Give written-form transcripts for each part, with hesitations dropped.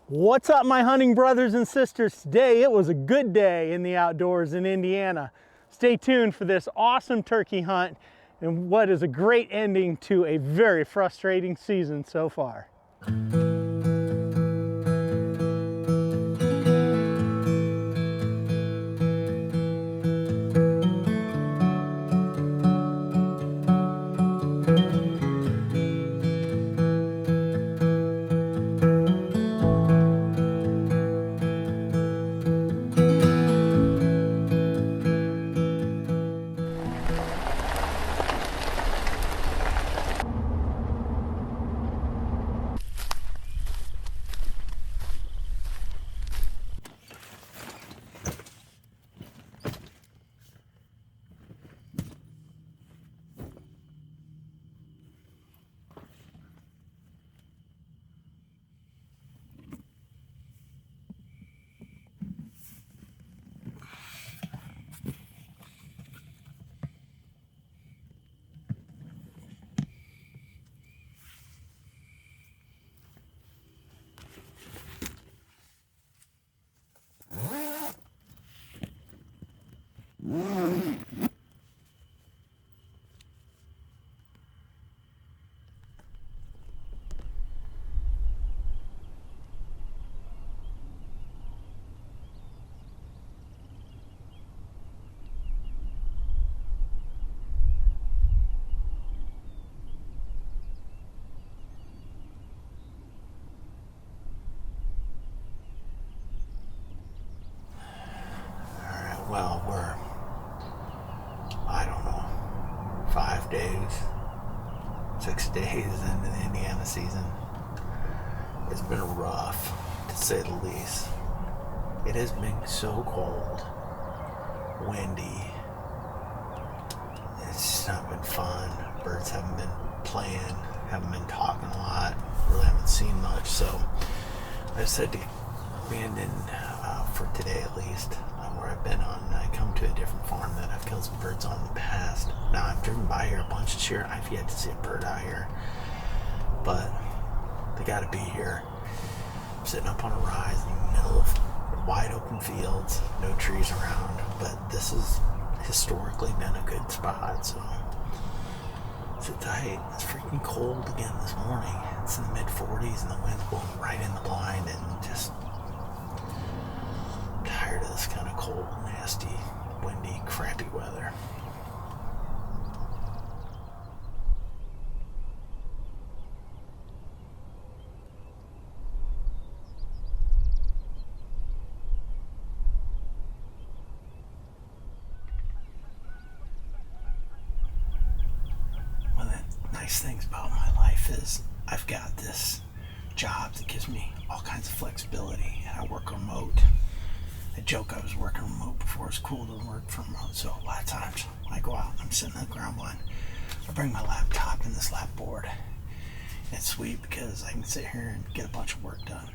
What's up, my hunting brothers and sisters? Today it was a good day in the outdoors in Indiana. Stay tuned for this awesome turkey hunt and what is a great ending to a very frustrating season so far. Well, we're, I don't know, 5 days, 6 days into the Indiana season. It's been rough, to say the least. It has been so cold, windy. It's just not been fun. Birds haven't been playing, haven't been talking a lot, really haven't seen much. So I decided to abandon, for today at least, where I've been on. I come to a different farm that I've killed some birds on in the past. Now, I've driven by here a bunch this year. I've yet to see a bird out here, but they got to be here. I'm sitting up on a rise in the middle of wide open fields, no trees around, but this has historically been a good spot, so sit tight. It's freaking cold again this morning. It's in the mid-40s and the wind's blowing right in the blind, and just tired of this kind of cold, nasty, windy, crappy weather. One of the nice things about my life is I've got this job that gives me all kinds of flexibility, and I work remote. I joke I was working remote before it was cool to work from remote, so a lot of times when I go out and I'm sitting on the ground blind, I bring my laptop and this lap board. It's sweet because I can sit here and get a bunch of work done.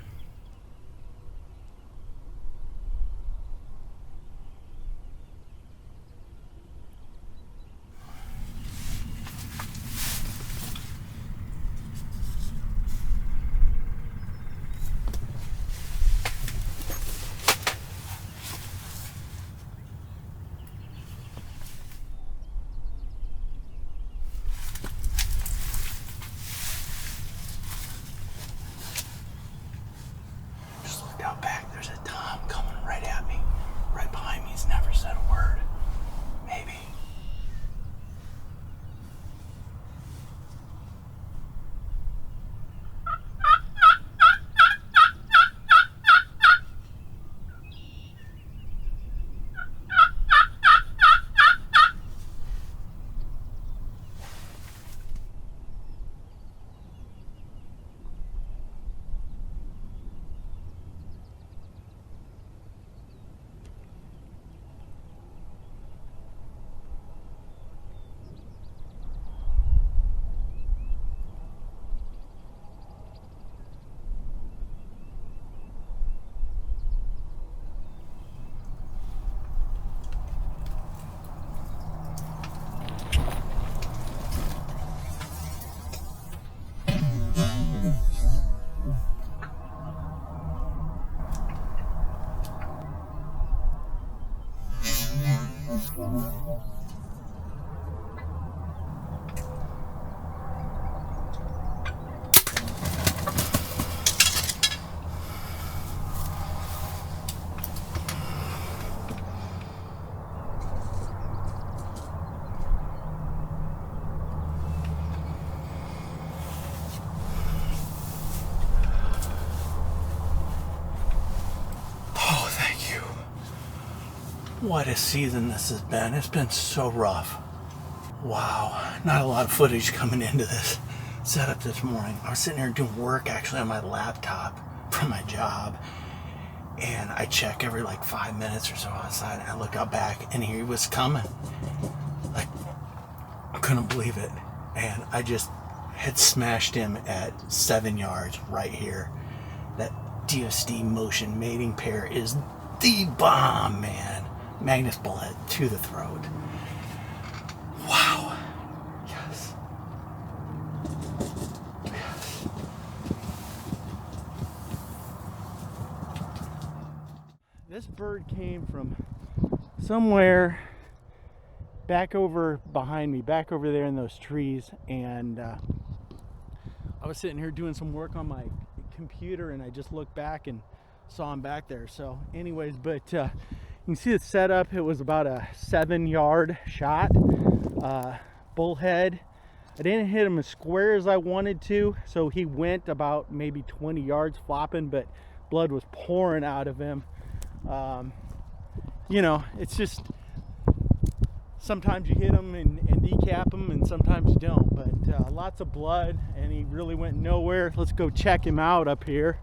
What a season this has been. It's been so rough. Wow, not a lot of footage coming into this setup this morning. I was sitting here doing work actually on my laptop from my job, and I check every like 5 minutes or so outside, and I look out back and he was coming. Like, I couldn't believe it. And I just had smashed him at 7 yards right here. That DSD motion mating pair is the bomb, man. Magnus Bullhead to the throat. Wow. Yes. Yes. This bird came from somewhere back over behind me, back over there in those trees, and I was sitting here doing some work on my computer, and I just looked back and saw him back there. So anyways, but you can see the setup. It was about a 7-yard shot. Bullhead. I didn't hit him as square as I wanted to, so he went about maybe 20 yards flopping, but blood was pouring out of him. You know, it's just sometimes you hit them and decap them, and sometimes you don't, but lots of blood, and he really went nowhere. Let's go check him out up here.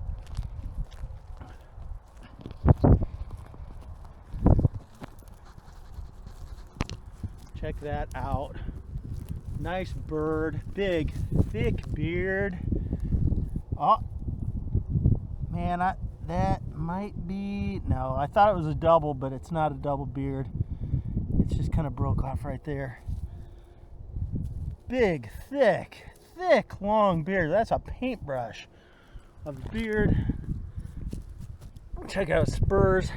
Check that out. Nice bird, big, thick beard. Oh, man, that might be, no, I thought it was a double, but it's not a double beard. It's just kind of broke off right there. Big, thick, long beard. That's a paintbrush of a beard. Check out spurs.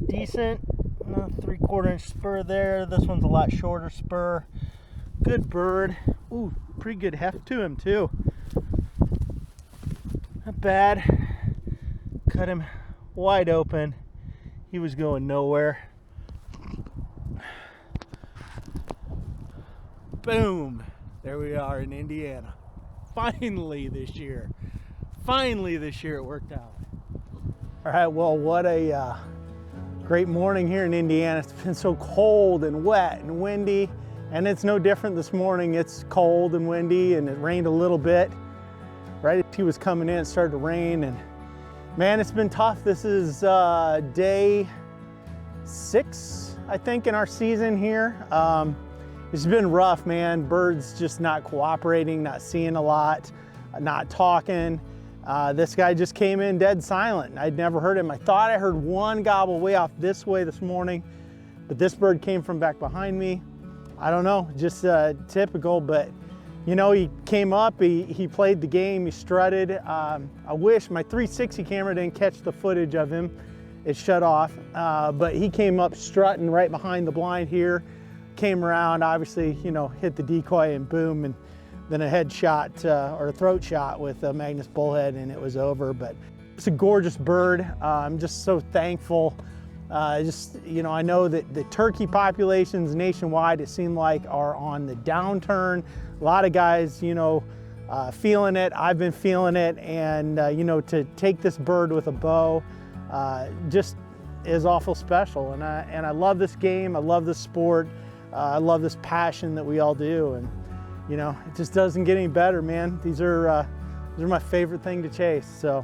Decent. 3/4 inch spur there. This one's a lot shorter spur. Good bird. Ooh, pretty good heft to him too. Not bad. Cut him wide open. He was going nowhere. Boom. There we are in Indiana. Finally this year. Finally this year it worked out. All right, well, what a great morning here in Indiana. It's been so cold and wet and windy, and it's no different this morning. It's cold and windy, and it rained a little bit. Right as he was coming in, it started to rain, and man, it's been tough. This is day 6, I think, in our season here. It's been rough, man. Birds just not cooperating, not seeing a lot, not talking. This guy just came in dead silent. I'd never heard him. I thought I heard one gobble way off this way this morning, but this bird came from back behind me. I don't know, just typical, but you know, he came up, he played the game, he strutted. I wish my 360 camera didn't catch the footage of him. It shut off, but he came up strutting right behind the blind here, came around, obviously, you know, hit the decoy and boom, and then a headshot or a throat shot with Magnus Bullhead, and it was over. But it's a gorgeous bird. I'm just so thankful. You know, I know that the turkey populations nationwide, it seemed like, are on the downturn. A lot of guys, you know, feeling it. I've been feeling it, and you know, to take this bird with a bow just is awful special. And I love this game. I love this sport. I love this passion that we all do, and you know, it just doesn't get any better, man. These are my favorite thing to chase. So.